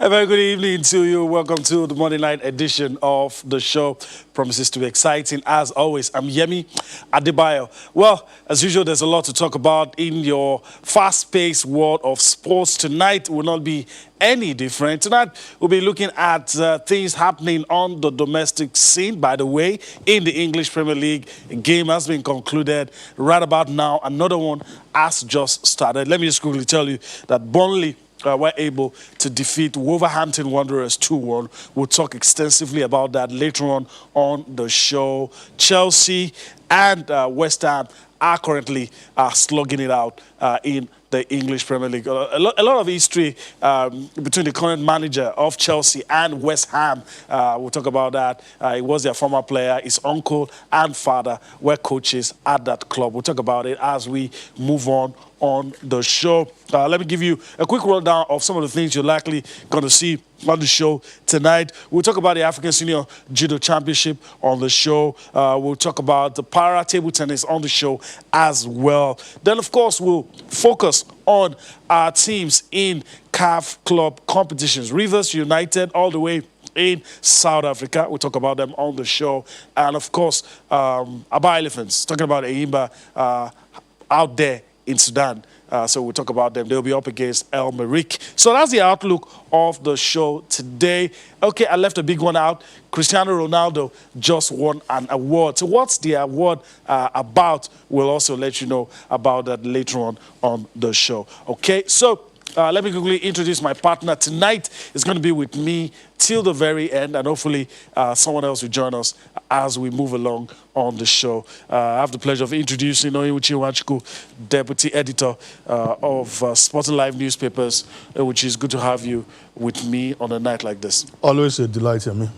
A very good evening to you. Welcome to the Monday night edition of the show. Promises to be exciting. As always, I'm Yemi Adebayo. Well, as usual, there's a lot to talk about in your fast-paced world of sports. Tonight will not be any different. Tonight, we'll be looking at things happening on the domestic scene. By the way, in the English Premier League, a game has been concluded. Right about now, another one has just started. Let me just quickly tell you that Burnley were able to defeat Wolverhampton Wanderers 2-1. We'll talk extensively about that later on the show. Chelsea and West Ham are currently slugging it out in the English Premier League. A lot of history between the current manager of Chelsea and West Ham. We'll talk about that. He was their former player. His uncle and father were coaches at that club. We'll talk about it as we move on the show. Let me give you a quick rundown of some of the things you're likely going to see on the show tonight. We'll talk about the African Senior Judo Championship on the show. We'll talk about the para table tennis on the show as well. Then, of course, we'll focus on our teams in CAF club competitions. Rivers United all the way in South Africa. We'll talk about them on the show. And, of course, Aba Elephants, talking about Eimba out there in Sudan. So we'll talk about them. They'll be up against El Merrick. So that's the outlook of the show today. Okay, I left a big one out. Cristiano Ronaldo just won an award. So what's the award about? We'll also let you know about that later on the show. Okay, so let me quickly introduce my partner. Tonight is going to be with me till the very end, and hopefully someone else will join us as we move along on the show. I have the pleasure of introducing Onyebuchi Nwachukwu, Deputy Editor of Sporting Life Newspapers, which is good to have you with me on a night like this. Always a delight, Yemi.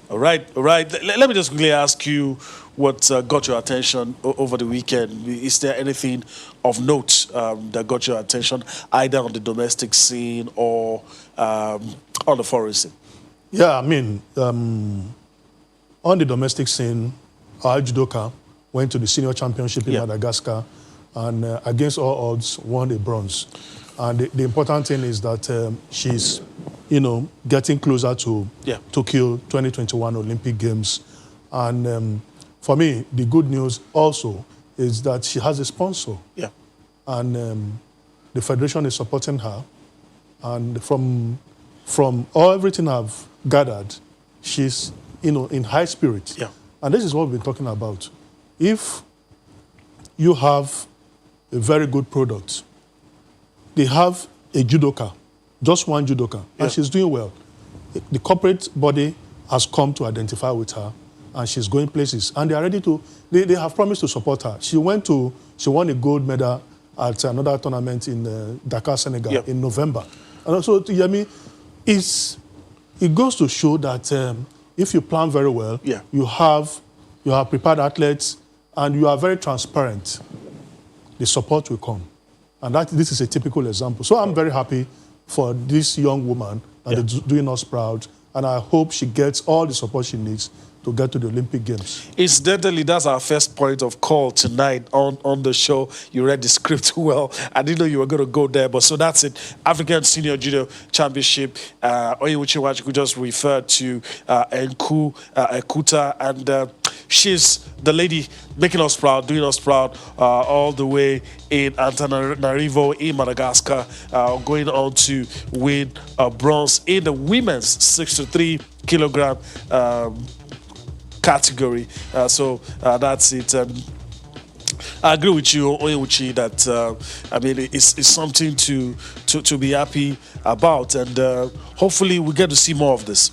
All right. Let me just quickly ask you what got your attention over the weekend. Is there anything of note that got your attention, either on the domestic scene or on the foreign scene? Yeah, I mean, on the domestic scene, our judoka went to the senior championship in Madagascar and against all odds won a bronze. And the important thing is that she's, getting closer to Tokyo 2021 Olympic Games. And for me, the good news also is that she has a sponsor. Yeah. And the federation is supporting her. And from everything I've gathered, she's, in high spirits. Yeah. And this is what we've been talking about. If you have a very good product, they have a judoka, just one judoka, and she's doing well. The corporate body has come to identify with her, and she's going places. And they are ready to, they have promised to support her. She won a gold medal at another tournament in Dakar, Senegal in November. And also, Yemi, it goes to show that if you plan very well, you have prepared athletes, and you are very transparent, the support will come. And this is a typical example. So I'm very happy for this young woman, and they're doing us proud. And I hope she gets all the support she needs to get to the Olympic Games. Incidentally, that's our first point of call tonight on the show. You read the script well. I didn't know you were going to go there, but so that's it. African Senior Judo Championship. Onyebuchi Nwachukwu just referred to Ekuta, and she's the lady making us proud, doing us proud all the way in Antananarivo in Madagascar, going on to win bronze in the women's 63 kilogram category. So that's it. I agree with you, Onyebuchi, that I mean it's something to be happy about, and hopefully we get to see more of this.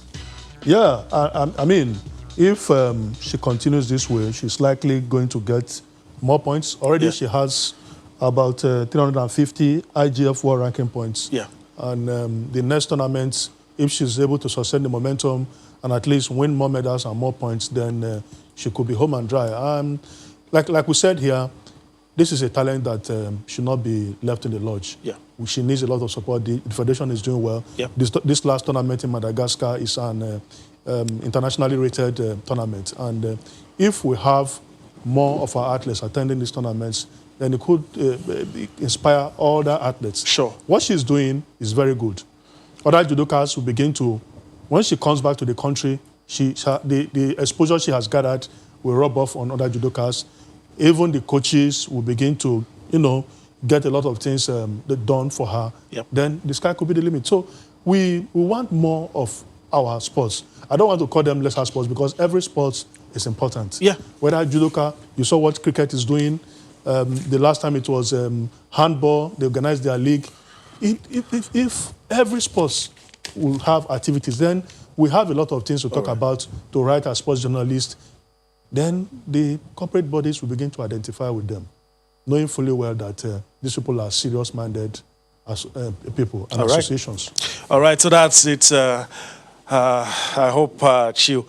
Yeah, I mean, if she continues this way, she's likely going to get more points. Already she has about 350 IGF World Ranking points. Yeah. And the next tournament, if she's able to sustain the momentum and at least win more medals and more points, then she could be home and dry. Like we said here, this is a talent that should not be left in the lodge. Yeah. She needs a lot of support. The federation is doing well. Yeah. This last tournament in Madagascar is an internationally rated tournament. And if we have more of our athletes attending these tournaments, then it could inspire other athletes. Sure. What she's doing is very good. other judokas will begin to, when she comes back to the country, the exposure she has gathered will rub off on other judokas. Even the coaches will begin to, get a lot of things done for her. Yep. Then the sky could be the limit. So we want more of our sports. I don't want to call them lesser sports because every sport is important. Yeah. Whether judoka, you saw what cricket is doing. The last time it was handball, they organized their league. If every sport will have activities, then we have a lot of things to talk about, to write as sports journalists. Then the corporate bodies will begin to identify with them, knowing fully well that these people are serious-minded as people and associations. All right, so that's it. I hope she'll,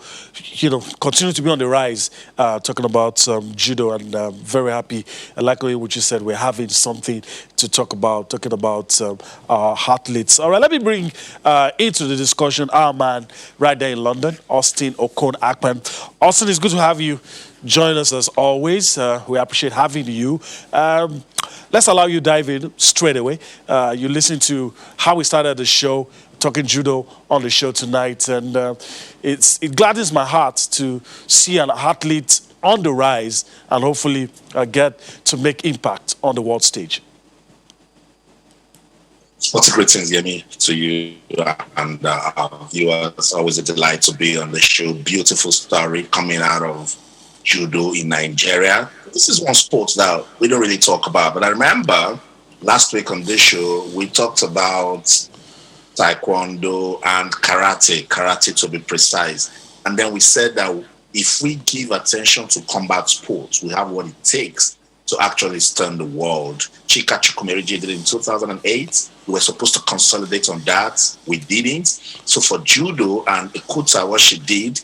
continue to be on the rise. Talking about judo, and very happy. I like the way what you said. We're having something to talk about. Talking about our athletes. All right, let me bring into the discussion our man right there in London, Austin Okon-Akpan. Austin, it's good to have you join us as always. We appreciate having you. Let's allow you dive in straight away. You listen to how we started the show, talking judo on the show tonight, and it gladdens my heart to see an athlete on the rise and hopefully get to make impact on the world stage. What's a greetings, Yemi, to you and our viewers. Always a delight to be on the show. Beautiful story coming out of judo in Nigeria. This is one sport that we don't really talk about, but I remember last week on this show, we talked about taekwondo and karate to be precise. And then we said that if we give attention to combat sports, we have what it takes to actually turn the world. Chika Chukwumerije did it in 2008. We were supposed to consolidate on that. We didn't. So for judo and Ikuta, what she did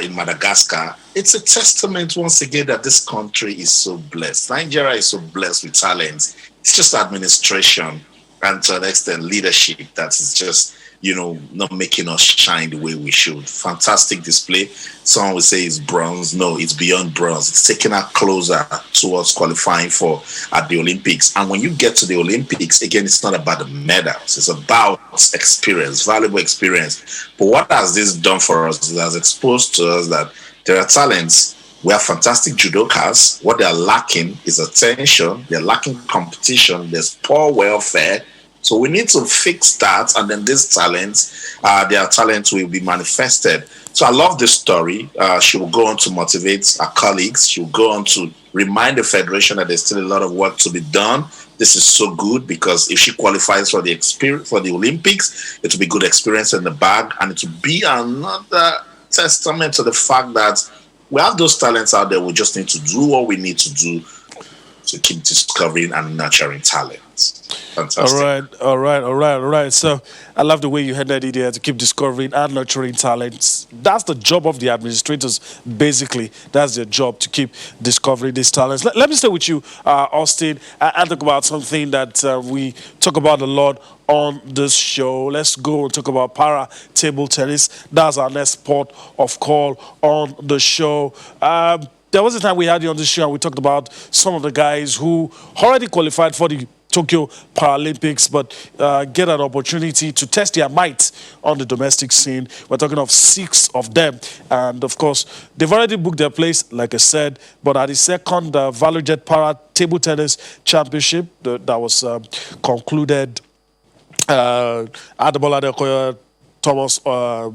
in Madagascar, it's a testament once again that this country is so blessed. Nigeria is so blessed with talent. It's just administration and to an extent leadership that is just, not making us shine the way we should. Fantastic display. Someone would say it's bronze. No, it's beyond bronze. It's taking us closer towards qualifying for at the Olympics. And when you get to the Olympics, again, it's not about the medals. It's about experience, valuable experience. But what has this done for us? It has exposed to us that there are talents. We have fantastic judokas. What they're lacking is attention. They're lacking competition. There's poor welfare. So we need to fix that, and then these talents, their talents will be manifested. So I love this story. She will go on to motivate her colleagues. She will go on to remind the federation that there's still a lot of work to be done. This is so good because if she qualifies for the Olympics, it will be good experience in the bag, and it will be another testament to the fact that we have those talents out there. We just need to do what we need to do to keep discovering and nurturing talent. Fantastic. All right. So I love the way you headed it there, to keep discovering and nurturing talents. That's the job of the administrators, basically. That's their job, to keep discovering these talents. Let me stay with you, Austin, and talk about something that we talk about a lot on this show. Let's go and talk about para table tennis. That's our next sport of call on the show. There was a time we had you on the show and we talked about some of the guys who already qualified for the Tokyo Paralympics, but get an opportunity to test their might on the domestic scene. We're talking of 6 of them. And of course, they've already booked their place, like I said, but at the second ValueJet Para Table Tennis Championship that was concluded at the Bola Adekoya Thomas at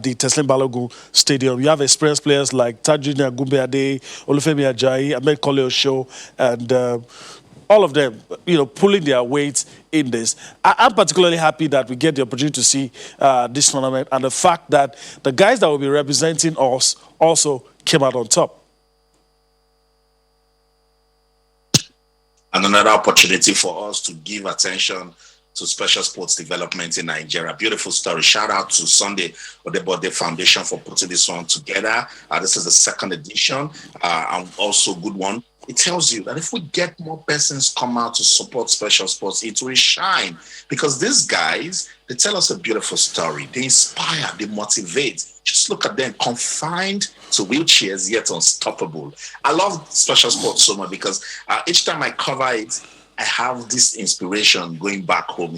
the Teslim Balogun Stadium. You have experienced players like Tajuni Agumbeade, Olufemi Ajayi, Ahmed Kole Osho, and all of them, pulling their weight in this. I'm particularly happy that we get the opportunity to see this tournament, and the fact that the guys that will be representing us also came out on top. And another opportunity for us to give attention to special sports development in Nigeria. Beautiful story. Shout out to Sunday Odebode Foundation for putting this one together. This is the second edition, and also a good one. It tells you that if we get more persons come out to support special sports, it will shine. Because these guys, they tell us a beautiful story. They inspire, they motivate. Just look at them, confined to wheelchairs, yet unstoppable. I love special sports so much because each time I cover it, I have this inspiration going back home,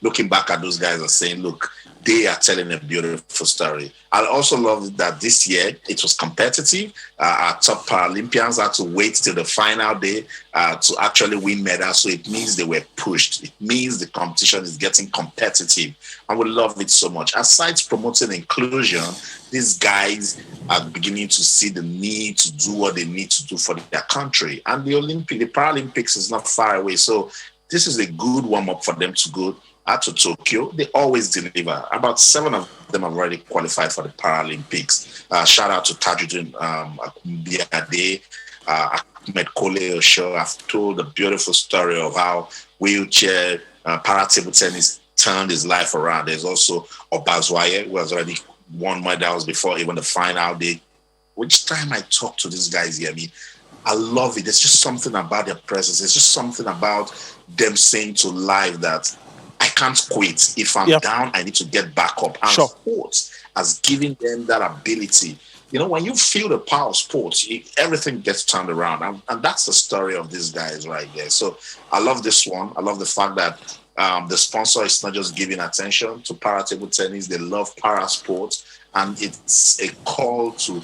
looking back at those guys and saying, look, they are telling a beautiful story. I also love that this year it was competitive. Our top Paralympians had to wait till the final day to actually win medals. So it means they were pushed. It means the competition is getting competitive. I would love it so much. Aside promoting inclusion, these guys are beginning to see the need to do what they need to do for their country. And the Paralympics is not far away. So this is a good warm-up for them to go out to Tokyo. They always deliver. About 7 of them have already qualified for the Paralympics. Shout out to Tajuddin Biade, Ahmed Kole Osho. I've told a beautiful story of how wheelchair para table tennis turned his life around. There's also Obazwaye, who has already won medals before even the final day. Which time I talk to these guys here, I love it. There's just something about their presence. There's just something about them saying to life that I can't quit. If I'm down, I need to get back up. And sports has given them that ability. When you feel the power of sports, everything gets turned around. And that's the story of these guys right there. So I love this one. I love the fact that the sponsor is not just giving attention to para table tennis. They love para sports. And it's a call to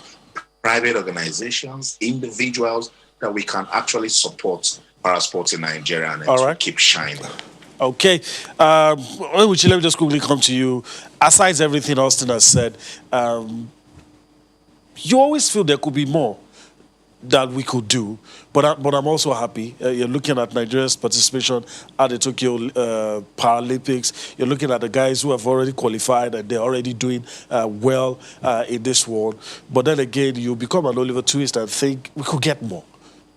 private organizations, individuals, that we can actually support para sports in Nigeria and keep shining. Okay. Let me just quickly come to you. Aside everything Austin has said, you always feel there could be more that we could do, but I'm also happy. You're looking at Nigeria's participation at the Tokyo Paralympics. You're looking at the guys who have already qualified and they're already doing well in this world. But then again, you become an Oliver Twist and think we could get more,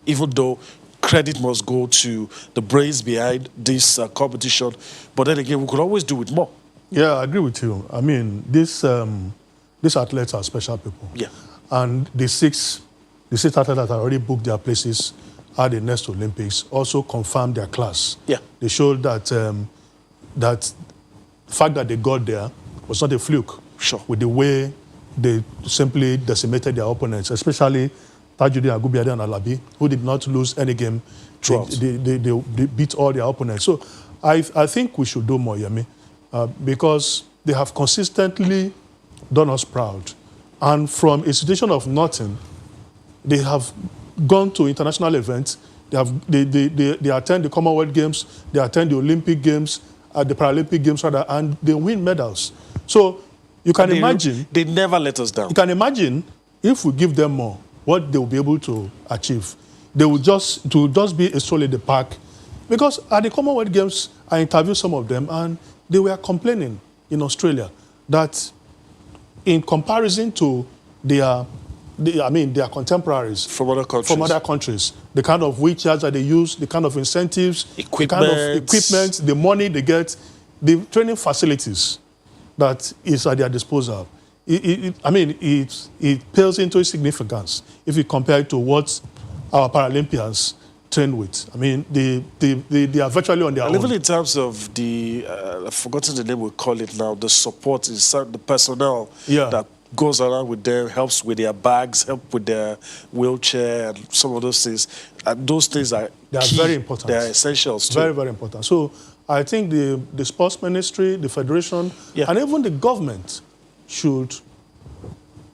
even though credit must go to the brains behind this competition. But then again, we could always do it more. Yeah, I agree with you. I mean, these athletes are special people. Yeah. And the six athletes that have already booked their places at the next Olympics also confirmed their class. Yeah. They showed that that fact that they got there was not a fluke. Sure. With the way they simply decimated their opponents, especially Tajuddin Agubiade and Alabi, who did not lose any game. They beat all their opponents. So I think we should do more, Yemi, because they have consistently done us proud. And from a situation of nothing, they have gone to international events. They attend the Commonwealth Games, they attend the Olympic Games, the Paralympic Games rather, and they win medals. So you can imagine they never let us down. You can imagine if we give them more, what they will be able to achieve. They will just be a stroll in the park. Because at the Commonwealth Games, I interviewed some of them, and they were complaining in Australia that in comparison to their contemporaries from other countries, the kind of wheelchairs that they use, the kind of incentives, the kind of equipment, the money they get, the training facilities that is at their disposal. It pales into significance if you compare it to what our Paralympians train with. I mean, they are virtually on their own. Even in terms of the, I've forgotten the name we call it now, the support, is the personnel that goes around with them, helps with their bags, help with their wheelchair, and some of those things. And those things are very important. They are essentials too. Very, very important. So I think the sports ministry, the federation, and even the government should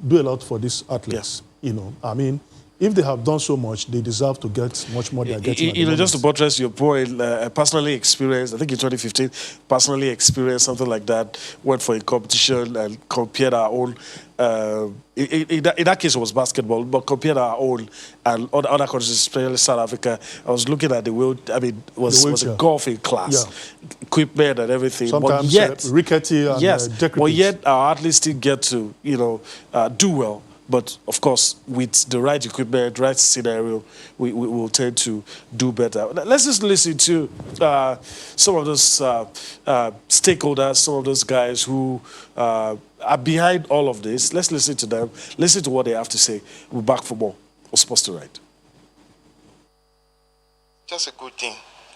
do a lot for these athletes. If they have done so much, they deserve to get much more than getting. Just to buttress your point, I personally experienced, I think in 2015, personally experienced something like that. Went for a competition and compared our own. In that case, it was basketball, but compared our own and other countries, especially South Africa. I was looking at it was a golfing class, equipment and everything. Sometimes but yet, rickety and but yet our athletes still get to do well. But, of course, with the right equipment, right scenario, we will tend to do better. Let's just listen to some of those stakeholders, some of those guys who are behind all of this. Let's listen to them. Listen to what they have to say. We're back for more. We're supposed to write. Just a good thing.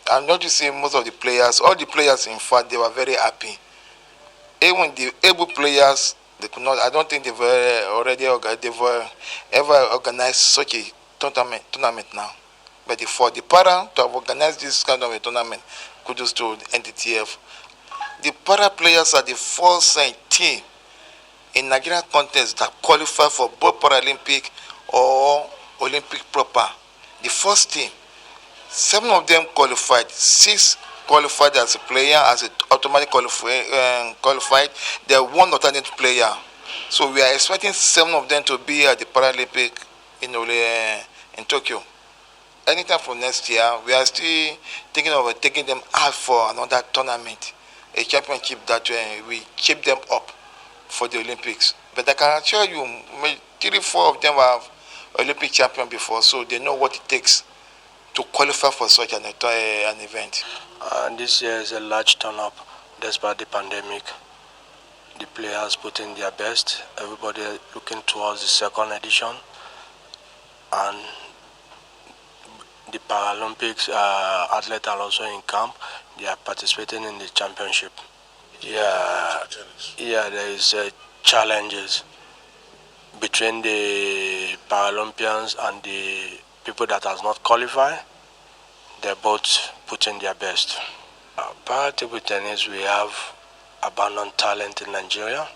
I'm not just saying most of the players, all the players, in fact, they were very happy. Even the able players, they could not. I don't think they've ever organized such a tournament now, But for the para to have organized this kind of a tournament, kudos to the NTTF. The para players are the first team in Nigerian contests that qualify for both Paralympic or Olympic proper. The first team, 7 of them qualified, 6 qualified as a player, as an automatic qualified. They are 1 alternate player. So we are expecting 7 of them to be at the Paralympic in Tokyo. Anytime from next year, we are still thinking of taking them out for another tournament, a championship that we keep them up for the Olympics. But I can assure you, 3-4 of them are Olympic champion before, so they know what it takes to qualify for such an event. This year is a large turn-up despite the pandemic. The players put in their best. Everybody looking towards the second edition. And the Paralympics athletes are also in camp. They are participating in the championship. Yeah, there is challenges between the Paralympians and the people that has not qualified. They both put in their best. Para table tennis, we have abundant talent in Nigeria,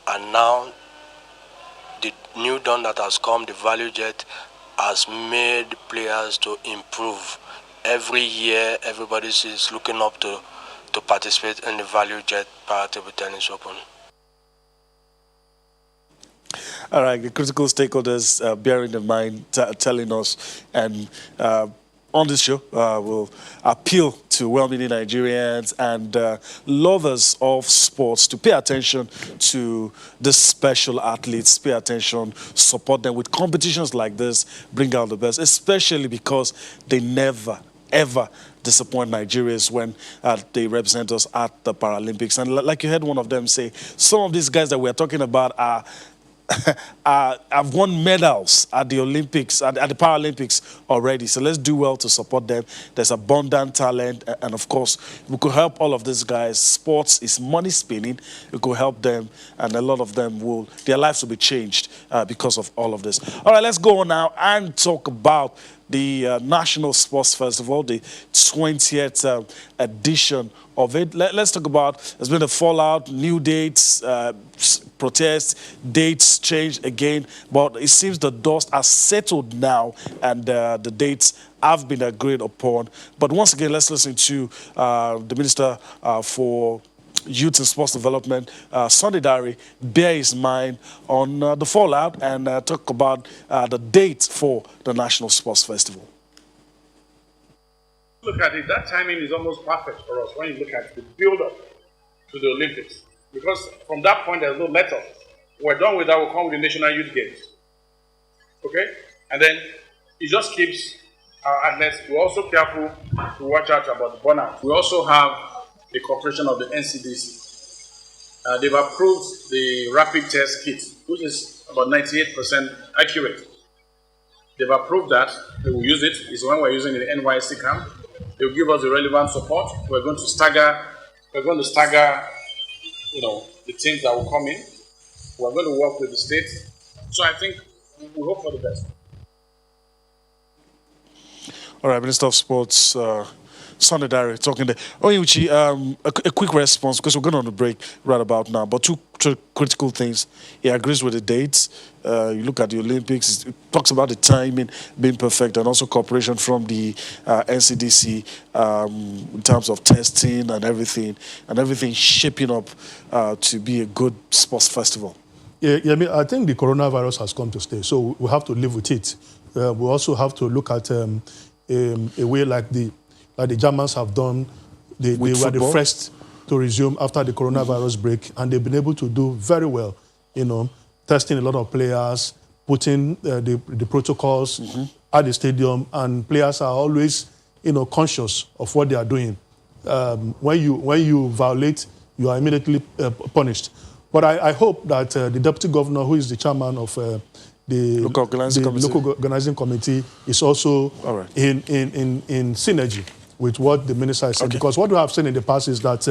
and now the new dawn that has come, the value jet, has made players to improve. Every year, everybody is looking up to participate in the value jet para table tennis open. All right, the critical stakeholders bearing in mind, telling us, and on this show, we'll appeal to well-meaning Nigerians and lovers of sports to pay attention to the special athletes, pay attention, support them with competitions like this, bring out the best, especially because they never, ever disappoint Nigerians when they represent us at the Paralympics. And like you heard one of them say, some of these guys that we're talking about are have won medals at the Olympics, at the Paralympics already. So let's do well to support them. There's abundant talent. And of course, we could help all of these guys. Sports is money spinning. We could help them. And a lot of them their lives will be changed because of all of this. All right, let's go on now and talk about the National Sports Festival, the 20th edition of it. Let's talk about, there's been a fallout, new dates, protests, dates changed again, but it seems the dust has settled now and the dates have been agreed upon. But once again, let's listen to the Minister for Youth and Sports Development, Sunday Diary, bear his mind on the fallout and talk about the date for the National Sports Festival. Look at it, that timing is almost perfect for us when you look at the build-up to the Olympics. Because from that point, there's no let-up. We're done with that, we'll come with the National Youth Games. Okay? And then it just keeps our athletes. We're also careful to watch out about the burnout. We also have the cooperation of the NCDC. They've approved the rapid test kit, which is about 98% accurate. They've approved that. They will use it. It's the one we're using in the NYC camp. They will give us the relevant support. We're going to stagger, the teams that will come in. We're going to work with the state. So I think we hope for the best. All right, Minister of Sports, Sunday Diary, talking there. Onyuchi, a quick response, because we're going on the break right about now, but two critical things. He agrees with the dates. You look at the Olympics, it talks about the timing being perfect and also cooperation from the NCDC in terms of testing and everything shaping up to be a good sports festival. Yeah, I think the coronavirus has come to stay, so we have to live with it. We also have to look at a way like the Germans have done. They were the first to resume after the coronavirus break, and they've been able to do very well, testing a lot of players, putting the protocols at the stadium, and players are always, conscious of what they are doing. When you violate, you are immediately punished. But I hope that the Deputy Governor, who is the chairman of the local organizing committee, is also in synergy with what the minister has said. Okay. Because what we have seen in the past is that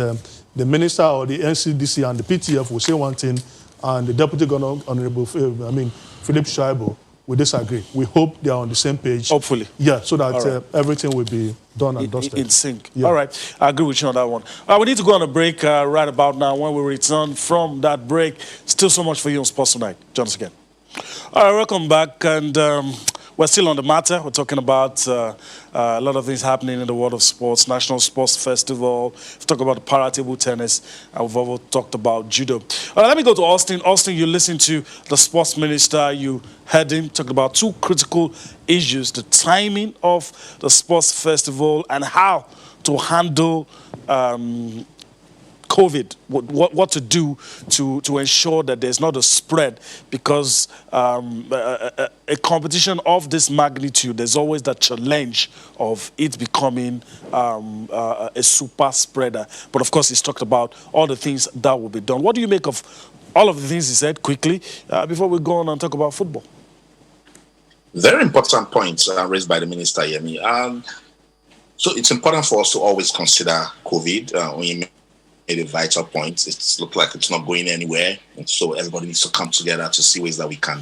the minister or the NCDC and the PTF will say one thing, and the Deputy Governor, Philip Shaibu, we disagree. We hope they are on the same page. Hopefully. Yeah, so that Right. everything will be done and dusted. In sync. Yeah. All right. I agree with you on that one. We need to go on a break right about now. When we return from that break, still so much for you on Sports Tonight. Join us again. All right, welcome back. And we're still on the matter. We're talking about a lot of things happening in the world of sports. National Sports Festival. We've talked about the para-table tennis. And we've also talked about judo. All right, let me go to Austin. Austin, you listened to the sports minister. You heard him talk about two critical issues: the timing of the sports festival and how to handle COVID, what to do to ensure that there's not a spread, because a competition of this magnitude, there's always that challenge of it becoming a super spreader. But of course, he's talked about all the things that will be done. What do you make of all of the things he said quickly before we go on and talk about football? Very important points raised by the minister, Yemi. So it's important for us to always consider COVID. When you made a vital point, it looks like it's not going anywhere, and so everybody needs to come together to see ways that we can,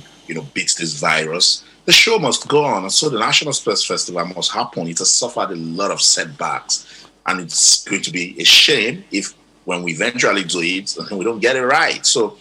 beat this virus. The show must go on, and so the National Sports Festival must happen. It has suffered a lot of setbacks, and it's going to be a shame if, when we eventually do it, we don't get it right. So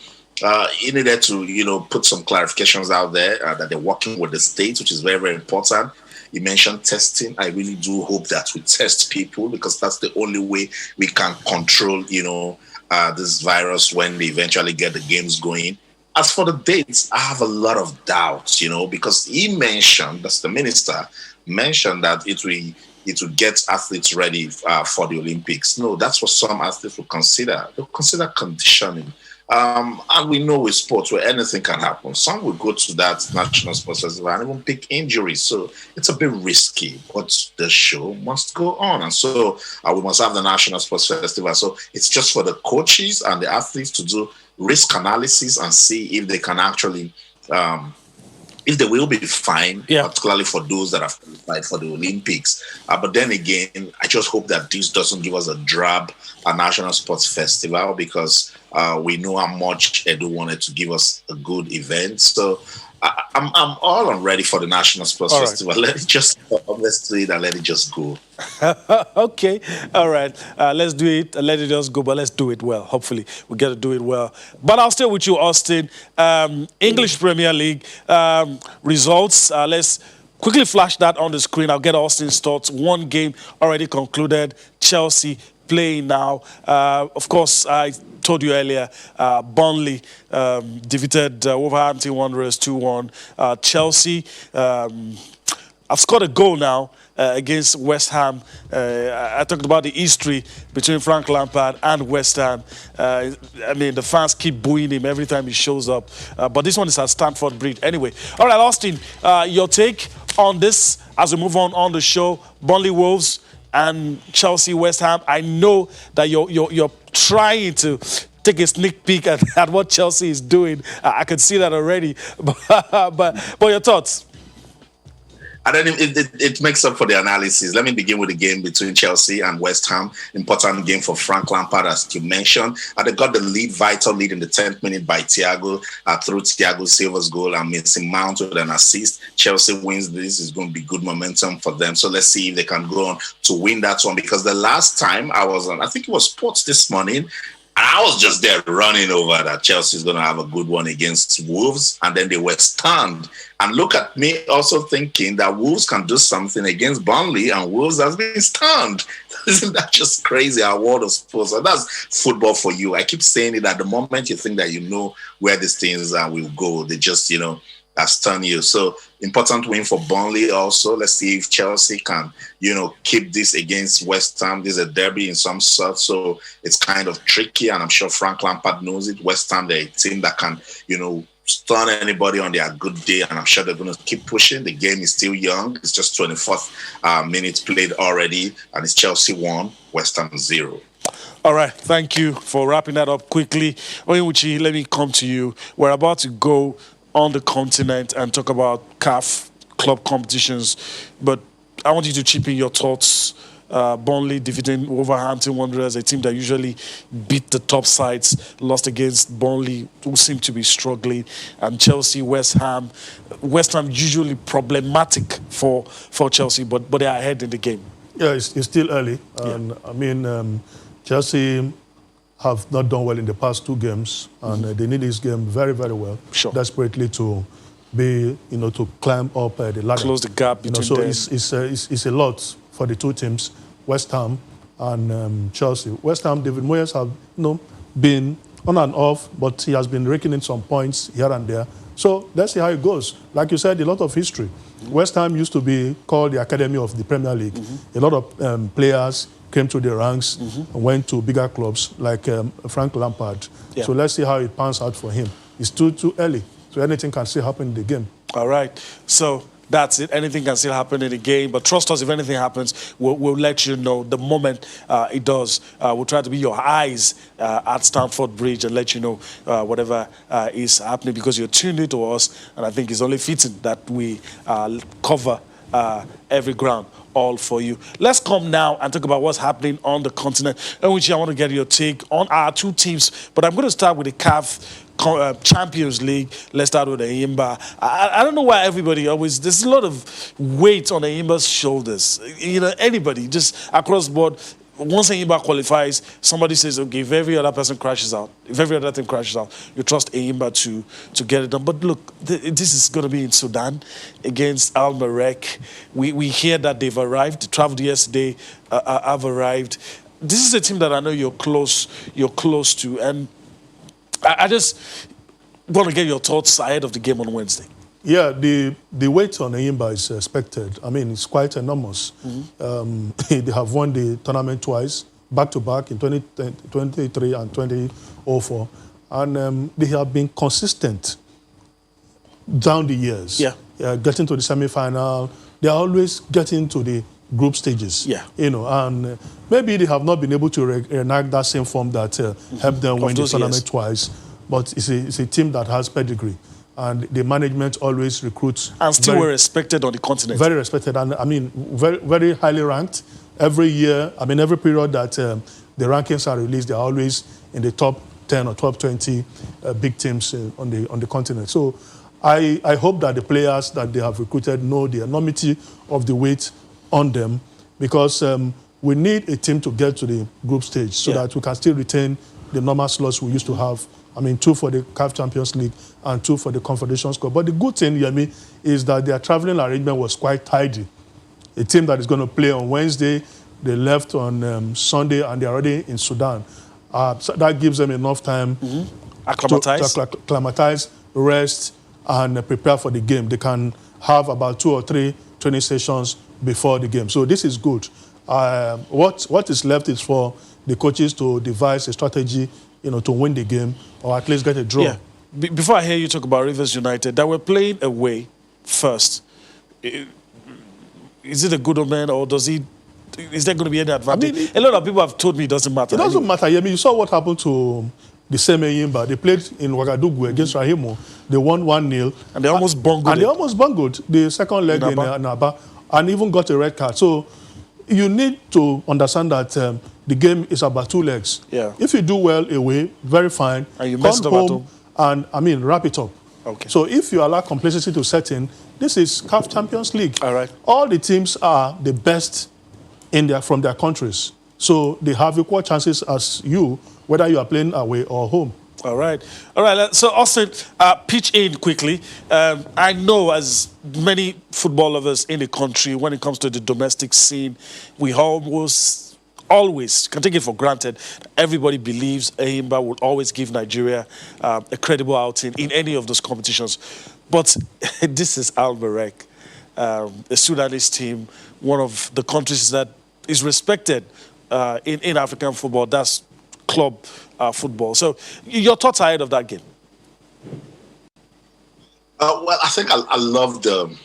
he needed to, put some clarifications out there that they're working with the states, which is very, very important. You mentioned testing. I really do hope that we test people, because that's the only way we can control, this virus when they eventually get the games going. As for the dates, I have a lot of doubts, because he mentioned, that's the minister, mentioned that it will get athletes ready for the Olympics. No, that's what some athletes will consider. They'll consider conditioning. And we know with sports where anything can happen. Some will go to that National Sports Festival and even pick injuries. So it's a bit risky, but the show must go on. And so we must have the National Sports Festival. So it's just for the coaches and the athletes to do risk analysis and see if they can actually, if they will be fine, particularly for those that have qualified for the Olympics. But then again, I just hope that this doesn't give us a drab National Sports Festival, because we know how much Edu wanted to give us a good event. So I'm all on ready for the National Sports Festival. Right. Let it just let's do it and let it just go. Okay, all right. Let's do it. Let it just go, but let's do it well. Hopefully, we get to do it well. But I'll stay with you, Austin. English Premier League results. Let's quickly flash that on the screen. I'll get Austin's thoughts. One game already concluded. Chelsea playing now. Of course, I told you earlier, Burnley defeated Wolverhampton Wanderers 2-1. Chelsea have scored a goal now against West Ham. I talked about the history between Frank Lampard and West Ham. I mean, the fans keep booing him every time he shows up. But this one is at Stamford Bridge. Anyway, all right, Austin, your take on this as we move on the show. Burnley Wolves and Chelsea West Ham. I know that you're trying to take a sneak peek at what Chelsea is doing. I can see that already. But your thoughts? And then it makes up for the analysis. Let me begin with the game between Chelsea and West Ham. Important game for Frank Lampard, as you mentioned. They got the lead, vital lead in the 10th minute by Thiago through Thiago Silva's goal and Mason Mount with an assist. Chelsea wins. This is going to be good momentum for them. So let's see if they can go on to win that one. Because the last time I was on, I think it was Sports this morning, and I was just there running over that Chelsea is going to have a good one against Wolves. And then they were stunned. And look at me also thinking that Wolves can do something against Burnley, and Wolves has been stunned. Isn't that just crazy, our world of sports? And that's football for you. I keep saying it, at the moment you think that you know where these things will go, they just, stun you. So important win for Burnley also. Let's see if Chelsea can, keep this against West Ham. This is a derby in some sort, so it's kind of tricky, and I'm sure Frank Lampard knows it. West Ham, they're a team that can, stun anybody on their good day, and I'm sure they're going to keep pushing. The game is still young. It's just 24th minutes played already, and it's Chelsea 1, West Ham 0. All right, thank you for wrapping that up quickly. Onyebuchi, let me come to you. We're about to go on the continent and talk about CAF club competitions, but I want you to chip in your thoughts Burnley defeating Wolverhampton Wanderers, a team that usually beat the top sides, lost against Burnley, who seem to be struggling, and Chelsea, West Ham. West Ham usually problematic for Chelsea, but they are ahead in the game. Yeah, it's still early. And I mean, Chelsea have not done well in the past 2 games, and they need this game very, very well, desperately to be, to climb up the ladder. Close the gap between so them. it's a lot for the 2 teams, West Ham and Chelsea. West Ham, David Moyes have been on and off, but he has been raking in some points here and there. So let's see how it goes. Like you said, a lot of history. West Ham used to be called the Academy of the Premier League. A lot of players came through the ranks and went to bigger clubs like Frank Lampard. Yeah. So let's see how it pans out for him. It's too early, so anything can still happen in the game. All right. So that's it. Anything can still happen in the game, but trust us, if anything happens, we'll let you know the moment it does. We'll try to be your eyes at Stamford Bridge and let you know whatever is happening, because you're tuned into us, and I think it's only fitting that we cover every ground all for you. Let's come now and talk about what's happening on the continent, in which I want to get your take on our 2 teams, but I'm going to start with the CAF Champions League. Let's start with Ayimba. I don't know why everybody always, there's a lot of weight on Ayimba's shoulders. Anybody, just across the board. Once Ayimba qualifies, somebody says, okay, if every other person crashes out, if every other team crashes out, you trust Ayimba to get it done. But look, this is going to be in Sudan against Al Merrek. We hear that they've arrived, they traveled yesterday, have arrived. This is a team that I know you're close to, and I just want to get your thoughts ahead of the game on Wednesday. Yeah, the weight on Ayimba is expected. I mean, it's quite enormous. They have won the tournament twice, back-to-back in 2023 and 2004. And they have been consistent down the years. Getting to the semi-final. They are always getting to the group stages. And maybe they have not been able to enact that same form that helped them win the tournament twice. But it's a team that has pedigree. And the management always recruits. And still were respected on the continent. Very respected, and I mean, very, very highly ranked. Every year, I mean, every period that the rankings are released, they're always in the top 10 or top 20 big teams on the continent. So I hope that the players that they have recruited know the enormity of the weight on them, because we need a team to get to the group stage so that we can still retain the normal slots we used to have. I mean, 2 for the CAF Champions League and 2 for the Confederations Cup. But the good thing, Yemi, is that their traveling arrangement was quite tidy. A team that is going to play on Wednesday, they left on Sunday, and they're already in Sudan. So that gives them enough time to acclimatize, rest, and prepare for the game. They can have about 2 or 3 training sessions before the game. So this is good. What is left is for the coaches to devise a strategy, to win the game, or at least get a draw. Before I hear you talk about Rivers United, that were playing away first, is it a good omen, or is there going to be any advantage? I mean, a lot of people have told me it doesn't matter. It doesn't matter. I mean, you saw what happened to the same Ayimba. They played in Ouagadougou against Rahimo. They won 1-0. And they almost bungled the second leg in Aba, and even got a red card. So you need to understand that the game is about 2 legs. If you do well away, very fine. And you messed up at home. And, I mean, wrap it up. Okay. So if you allow complacency to set in, this is CAF Champions League. All right. All the teams are the best from their countries. So they have equal chances as you, whether you are playing away or home. All right. So, Austin, pitch in quickly. I know, as many football lovers in the country, when it comes to the domestic scene, we always can take it for granted. Everybody believes Ayimba will always give Nigeria a credible outing in any of those competitions. But this is Al Merrek, a Sudanese team, one of the countries that is respected in African football. That's club football. So your thoughts ahead of that game? Well, I think I love the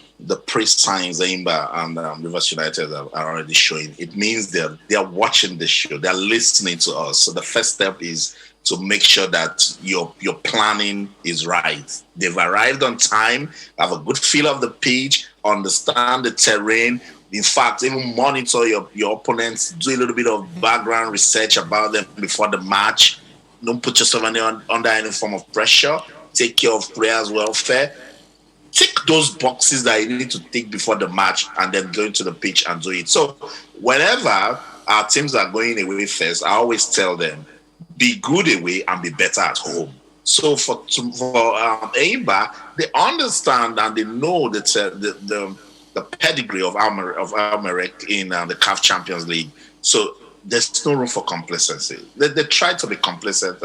pre-signs Ayimba and Rivers United are already showing. It means they're watching the show, they're listening to us. So the first step is to make sure that your planning is right. They've arrived on time, have a good feel of the pitch, understand the terrain, In fact, even monitor your opponents, do a little bit of background research about them before the match. Don't put yourself under any form of pressure. Take care of players' welfare. Tick those boxes that you need to tick before the match and then go into the pitch and do it. So whenever our teams are going away first, I always tell them, be good away and be better at home. So for Aimba, they understand and they know that the pedigree of Almeric in the CAF Champions League. So there's no room for complacency. They tried to be complacent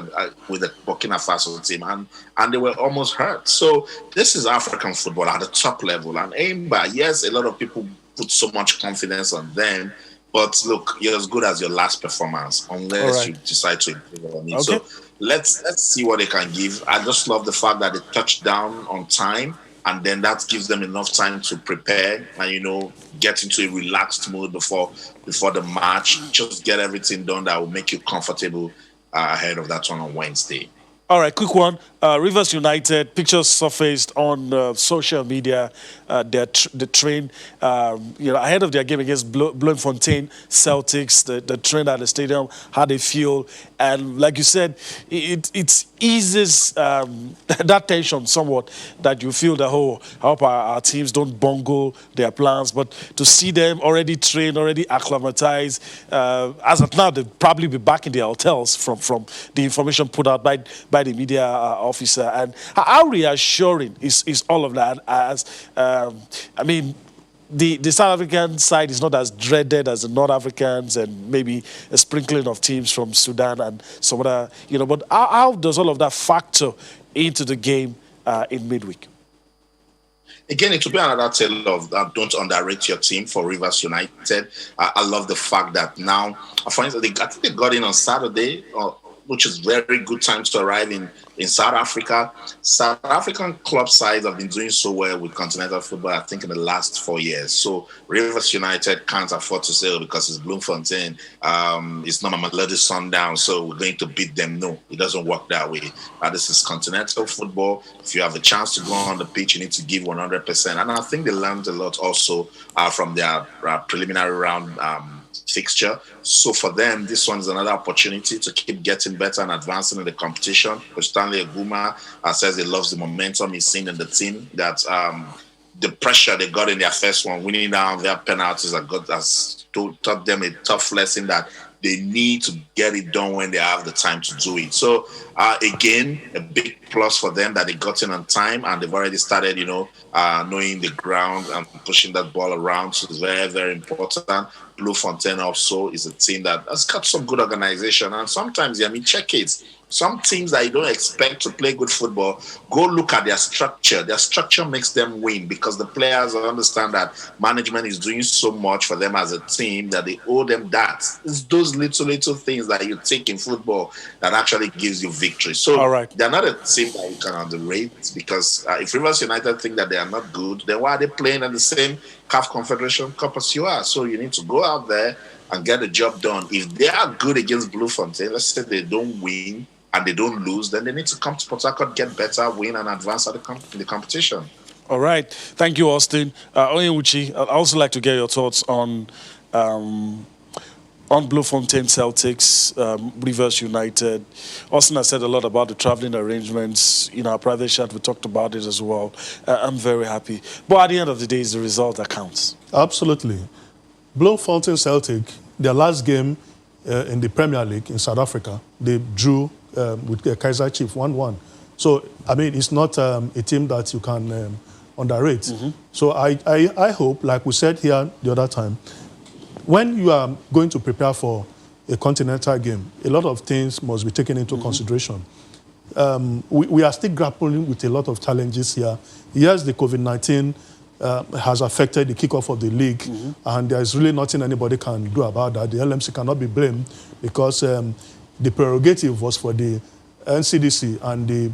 with the Burkina Faso team, and they were almost hurt. So this is African football at the top level. And Aimba, yes, a lot of people put so much confidence on them, but look, you're as good as your last performance, unless you decide to improve on it. Okay. So let's see what they can give. I just love the fact that they touched down on time, and then that gives them enough time to prepare and, get into a relaxed mood before the match. Just get everything done that will make you comfortable ahead of that one on Wednesday. All right, quick one. Rivers United, pictures surfaced on social media. The train, ahead of their game against Bloemfontein Celtics, the train at the stadium, how they feel. And like you said, it eases that tension somewhat, that you feel that, I hope our teams don't bungle their plans. But to see them already trained, already acclimatized, as of now, they'll probably be back in their hotels from the information put out by the media officer. And how reassuring is all of that? As the South African side is not as dreaded as the North Africans, and maybe a sprinkling of teams from Sudan and some other, but how does all of that factor into the game in midweek? Again, it will be another tale of don't underrate your team for Rivers United. I love the fact that now, for instance, I think they got in on Saturday, which is very good time to arrive in South Africa. South African club sides have been doing so well with continental football, I think, in the last 4 years. So Rivers United can't afford to sail because it's Bloemfontein. It's not Mamelodi Sundown, so we're going to beat them. No, it doesn't work that way. This is continental football. If you have a chance to go on the pitch, you need to give 100%. And I think they learned a lot also from their preliminary round fixture. So for them, this one is another opportunity to keep getting better and advancing in the competition. Stanley Aguma says he loves the momentum he's seen in the team, that the pressure they got in their first one, winning down their penalties, has taught them a tough lesson that they need to get it done when they have the time to do it. So again, a big plus for them that they got in on time, and they've already started, knowing the ground and pushing that ball around. So it's very, very important. Bloemfontein also is a team that has got some good organization, and sometimes, check it. Some teams that you don't expect to play good football, go look at their structure. Their structure makes them win because the players understand that management is doing so much for them as a team that they owe them that. It's those little things that you take in football that actually gives you victory. So they're not a team that you can underrate, because if Rivers United think that they are not good, then why are they playing in the same CAF Confederation Cup as you are? So you need to go out there and get the job done. If they are good against Bloemfontein, let's say they don't win and they don't lose, then they need to come to Port Harcourt, get better, win, and advance in the competition. All right. Thank you, Austin. Onyewuchi, I'd also like to get your thoughts on Bloemfontein Celtics, Rivers United. Austin has said a lot about the traveling arrangements. In our private chat, we talked about it as well. I'm very happy. But at the end of the day, it's the result that counts. Absolutely. Bloemfontein Celtic, their last game in the Premier League in South Africa, they drew with Kaizer Chiefs 1-1. So, it's not a team that you can underrate. Mm-hmm. So I hope, like we said here the other time, when you are going to prepare for a continental game, a lot of things must be taken into consideration. We are still grappling with a lot of challenges here. Yes, the COVID-19 has affected the kickoff of the league, and there is really nothing anybody can do about that. The LMC cannot be blamed because the prerogative was for the NCDC and the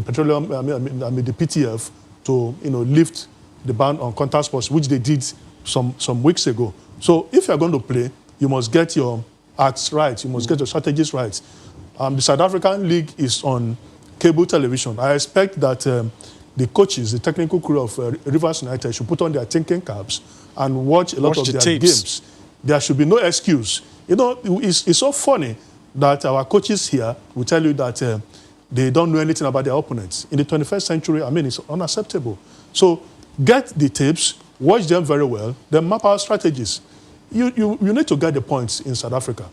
petroleum, the PTF to lift the ban on contact sports, which they did some weeks ago. So if you're going to play, you must get your acts right. You must get your strategies right. The South African League is on cable television. I expect that the coaches, the technical crew of Rivers United should put on their thinking caps and watch a lot of the their tapes. games. There should be no excuse. You know, it's so funny that our coaches here will tell you that they don't know anything about their opponents. In the 21st century, I mean, it's unacceptable. So get the tapes, watch them very well, then map out strategies. You need to get the points in South Africa.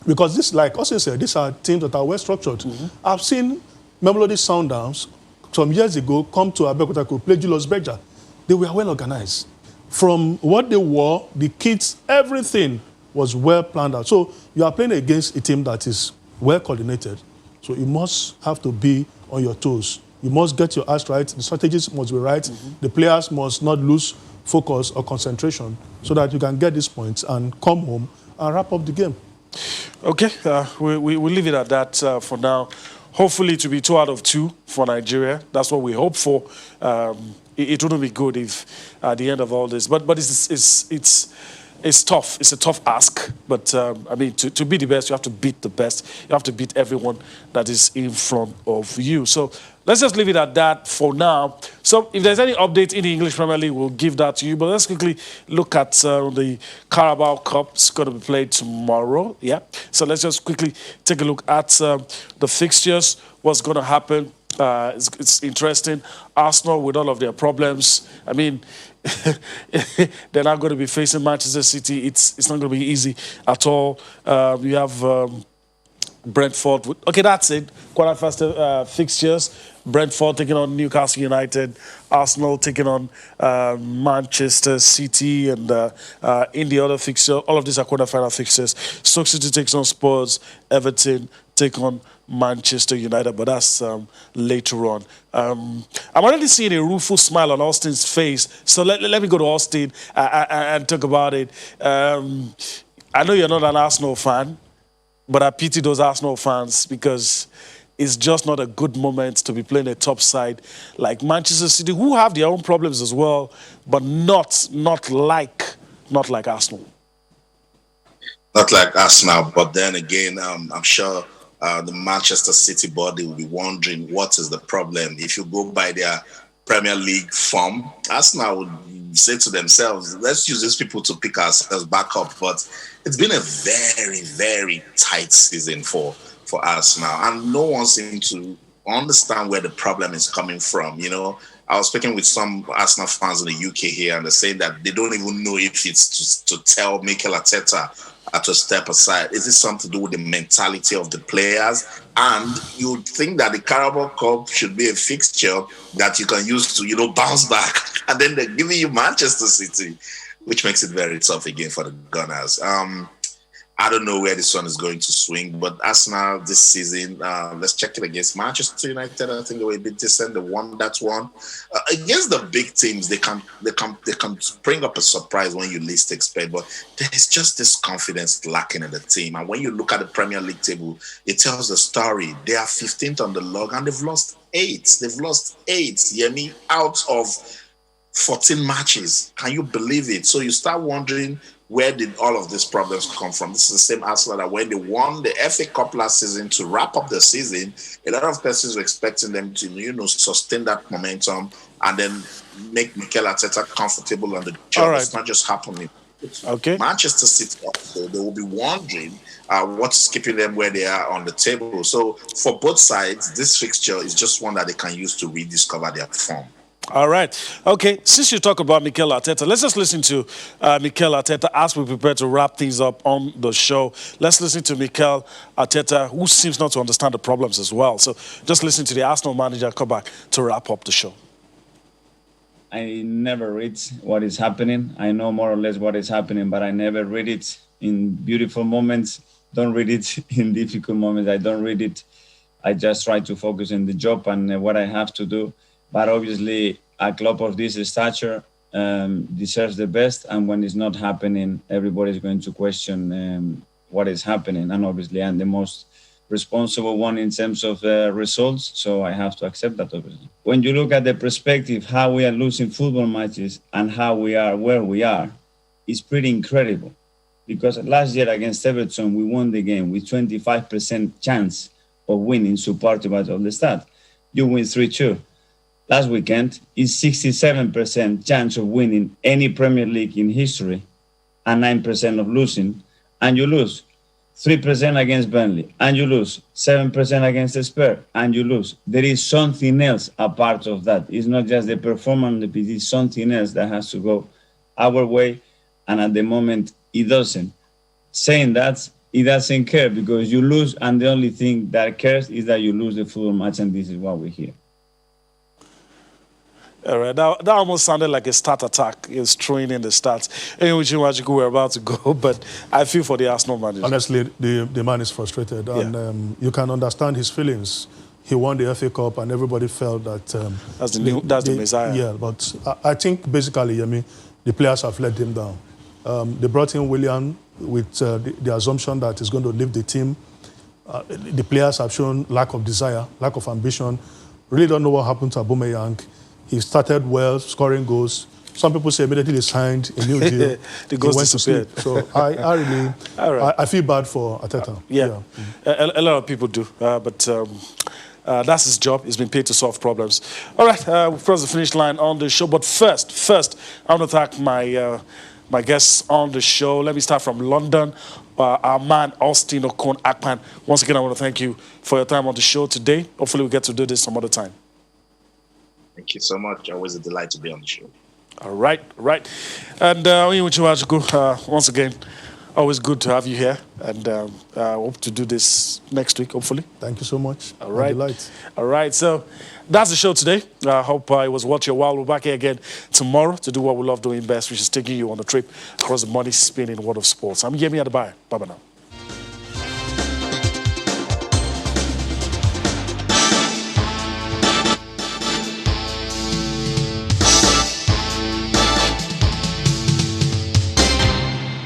Because this, like also said, these are teams that are well structured. I've seen Mamelodi Sundowns some years ago come to Abeokuta to play Julius Berger. They were well organized. From what they wore, the kits, everything was well planned out. So you are playing against a team that is well coordinated. So you must have to be on your toes. You must get your ass right. The strategies must be right. The players must not lose focus or concentration so that you can get these points and come home and wrap up the game. Okay, we'll leave it at that for now. Hopefully to be 2 out of 2 for Nigeria. That's what we hope for. It wouldn't be good if at the end of all this. But it's tough. It's a tough ask. But, I mean, to be the best, you have to beat the best. You have to beat everyone that is in front of you. So let's just leave it at that for now. So if there's any update in the English Premier League, we'll give that to you. But let's quickly look at the Carabao Cup. It's going to be played tomorrow. Yeah. So let's just quickly take a look at the fixtures, what's going to happen. It's interesting. Arsenal, with all of their problems, I mean, they're not going to be facing Manchester City. It's not going to be easy at all. We have Brentford. Okay, that's it. Quarter-first fixtures. Brentford taking on Newcastle United. Arsenal taking on Manchester City. And in the other fixture, all of these are quarter-final fixtures. Stoke City takes on Spurs. Everton take on Manchester United, but that's later on. I'm already seeing a rueful smile on Austin's face, so let me go to Austin and talk about it. I know you're not an Arsenal fan, but I pity those Arsenal fans because it's just not a good moment to be playing a top side like Manchester City, who have their own problems as well, but not like Arsenal. Not like Arsenal, but then again, I'm sure the Manchester City body will be wondering what is the problem. If you go by their Premier League form, Arsenal would say to themselves, let's use these people to pick ourselves back up. But it's been a very, very tight season for Arsenal. And no one seems to understand where the problem is coming from. You know, I was speaking with some Arsenal fans in the UK here, and they're saying that they don't even know if it's to tell Mikel Arteta to step aside. Is this something to do with the mentality of the players? And you would think that the Carabao Cup should be a fixture that you can use to, bounce back. And then they're giving you Manchester City, which makes it very tough again for the Gunners. I don't know where this one is going to swing, but Arsenal this season, let's check it against Manchester United. I think they were a bit decent. They won that one. Against the big teams, they can bring up a surprise when you least expect, but there's just this confidence lacking in the team. And when you look at the Premier League table, it tells the story. They are 15th on the log and they've lost 8. They've lost 8, Yemi, out of 14 matches. Can you believe it? So you start wondering, where did all of these problems come from? This is the same Arsenal that when they won the FA Cup last season to wrap up the season, a lot of persons were expecting them to, sustain that momentum and then make Mikel Arteta comfortable on the job. All right. It's not just happening. Okay. Manchester City also, they will be wondering what's keeping them where they are on the table. So for both sides, this fixture is just one that they can use to rediscover their form. All right. Okay, since you talk about Mikel Arteta, let's just listen to Mikel Arteta as we prepare to wrap things up on the show. Let's listen to Mikel Arteta, who seems not to understand the problems as well. So just listen to the Arsenal manager come back to wrap up the show. I never read what is happening. I know more or less what is happening, but I never read it in beautiful moments. Don't read it in difficult moments. I don't read it. I just try to focus on the job and what I have to do. But obviously, a club of this stature deserves the best. And when it's not happening, everybody's going to question what is happening. And obviously, I'm the most responsible one in terms of results. So I have to accept that, obviously. When you look at the perspective, how we are losing football matches and how we are where we are, it's pretty incredible. Because last year against Everton, we won the game with 25% chance of winning, supported by all the stat. You win 3-2. last weekend is 67% chance of winning any Premier League in history and 9% of losing, and you lose 3% against Burnley, and you lose 7% against the Spurs, and you lose. There is something else a part of that. It's not just the performance on the pitch, it's something else that has to go our way, and at the moment, it doesn't. Saying that, he doesn't care because you lose, and the only thing that cares is that you lose the football match, and this is why we're here. All right, that almost sounded like a start attack. He was throwing in the stats. Anyway, we're about to go, but I feel for the Arsenal manager. Honestly, the man is frustrated, and you can understand his feelings. He won the FA Cup, and everybody felt that that's the Messiah. Yeah, but I think basically, the players have let him down. They brought in Willian with the assumption that he's going to leave the team. The players have shown lack of desire, lack of ambition. Really don't know what happened to Aubameyang. He started well, scoring goals. Some people say immediately he signed a new deal. The goals went to sleep. So I really, I feel bad for Arteta. Yeah. A lot of people do, but that's his job. He's been paid to solve problems. All right, we've crossed the finish line on the show. But first, I want to thank my guests on the show. Let me start from London. Our man, Austin Okon Akpan. Once again, I want to thank you for your time on the show today. Hopefully, we get to do this some other time. Thank you so much. Always a delight to be on the show. All right. And once again, always good to have you here. And I hope to do this next week, hopefully. Thank you so much. All right. Delight. All right. So that's the show today. I hope it was worth your while. We're back here again tomorrow to do what we love doing best, which is taking you on a trip across the money-spinning world of sports. I'm Yemi Adebayo. Bye-bye now.